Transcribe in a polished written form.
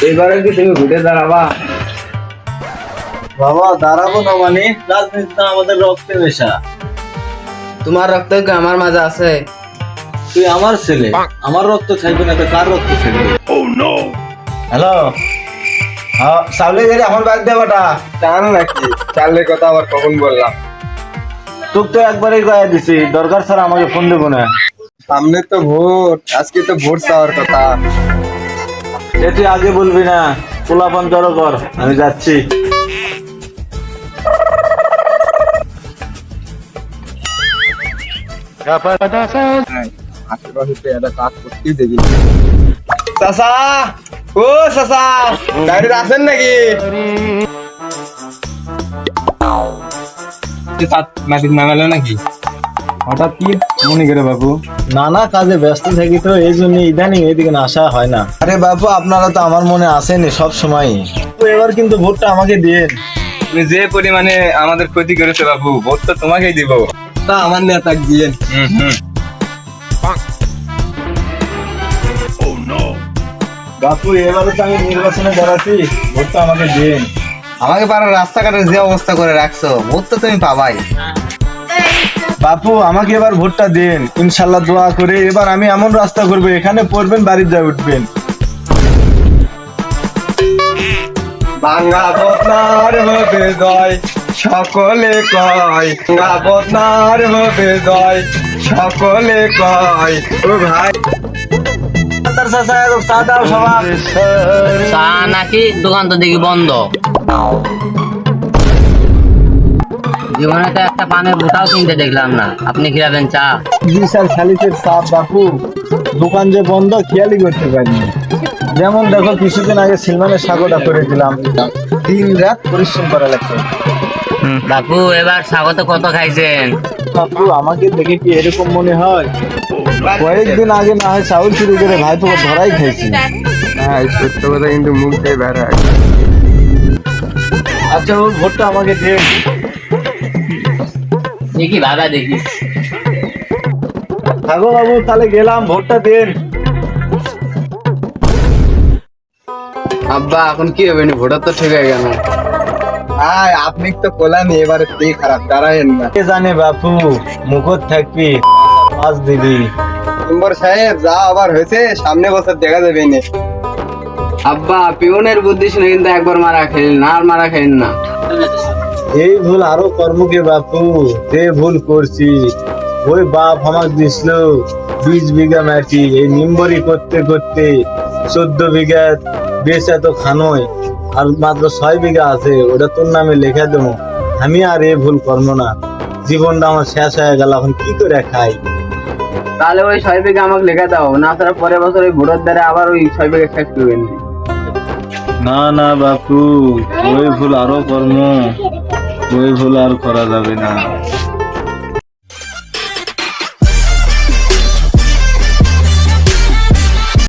এবারে কি তুমি ভোটে দাঁড়াবা? বাবা দাঁড়াবো না মানে রাজনীতিটা আমাদের রক্তে মেশা। তোমার রক্ত কি আমার মাঝে আছে? তুই আমার ছেলে, আমার রক্ত খাইবে না তো কার রক্ত খাইবে? হ্যালো, হ্যাঁ সামনে গেলে আমার ব্যাগ দে বেটা। জানো নাকি চালের কথা আবার কখন বললাম? তোকে তো একবারই গায়ে দিছি, দরকার ছাড়া আমাকে ফোন দেবো না। সামনে তো ভোট, আজকে তো ভোট চাওয়ার কথা। এ তুই আগে বলবি না, পোলাপান জড়ো কর, আমি যাচ্ছি। আশেপাশে তো একটা কাজ করতেই দেখি। চাচা, ও চাচা, গাড়িতে আছেন নাকি? মাটির নামালো নাকি? হঠাৎ কি মনে করে বাবু? নানা কাজে ব্যস্ত থাকি তো এই জন্য ইদানিং এইদিকে আসা হয় না। আরে বাবু আপনারা তো আমার মনে আসেনি সব সময়। এবার কিন্তু ভোটটা আমাকে দিন। তুমি যে পরিমাণে আমাদের ক্ষতি করেছো বাবু, ভোট তো তোমাকেই দিব। তা আমার নেতা দিয়েন। বাপু এবারে তো আমি নির্বাচনে দাঁড়াচ্ছি, ভোটটা আমাকে দিন। আমাকে পাড়ার রাস্তাঘাটের যে অবস্থা করে রাখছো, ভোট তো তুমি পাবাই। বাপু আমাকে এবার ভোটটা দিন, ইনশাল্লাহ দোয়া করে এবার আমি এমন রাস্তা করবো এখানে পড়বেন বাড়ির যা উঠবেন। বাংলা বদনার হবে জয়, সকলে কয়। বাংলা বদনার হবে জয়, সকলে কয়। ও ভাই চা দাও সবার। চা নাকি দোকান তো দেখি বন্ধ। জীবনে তো একটা পানের বোটাও কিনতে দেখলাম না, আপনি খিলাবেন চা? বিশাল শালিকের চাপ বাপু, দোকান যে বন্ধ খেয়ালই করতে পারিনি। যেমন দেখো কিছুদিন আগে সিলমানের সাগরটা করে দিলাম, দিন রাত পরিশ্রম করা লাগছে। বাপু এবার স্বাগত কত খাইছেন? বাপু আমাকে দেখে কি এরকম মনে হয়? কয়েকদিন আগে না হয় চাউল চুরি করে ভাইপো ধরাই খাইছি। হ্যাঁ, সত্য কথা কিন্তু মুখ দিয়ে বের হয়। আচ্ছা ওর ভোটটা আমাকে দিন। দেখি ভাবা দেখি। থাকো বাবু তাহলে গেলাম, ভোটটা দিন। আব্বা এখন কি হবে? ভোটার তো ঠিক হয়ে গেল। আপনি তো কোলানি, এবারে তুই খারাপ দাঁড়ায়েন না। কে জানে বাপু, মুখত থাকবি আজ দিবি। মেম্বার সাহেব যা আবার হয়েছে সামনে বছর দেখা যাবে না। আব্বা পিওনের বুদ্ধি শুনে কিন্তু একবার মারা খেলেন না, আর মারা খেলেন না। এই ভুল আরো কর্মকে বাপু, যে ভুল করছি ওই বাপ আমাকে দিছিল 20 বিঘা মাটি, এই নিম্বরি করতে করতে 14 বিঘা বেচা তো খানোই, আর মাত্র 6 বিঘা আছে, ওটা তোর নামে লেখা দেবো। আমি আর এই ভুল করবো না, জীবনটা আমার শেষ হয়ে গেল, এখন কি করে খাই? তাহলে ওই 6 বিঘা আমাকে লেখা দাও, না তারা পরের বছর ওই ভোটার দ্বারা আবার ওই 6 বিঘা শেষ করবেন। না না বাপু, ওই ভুল আরো কর্ম, ওই ভুল আর করা যাবে না।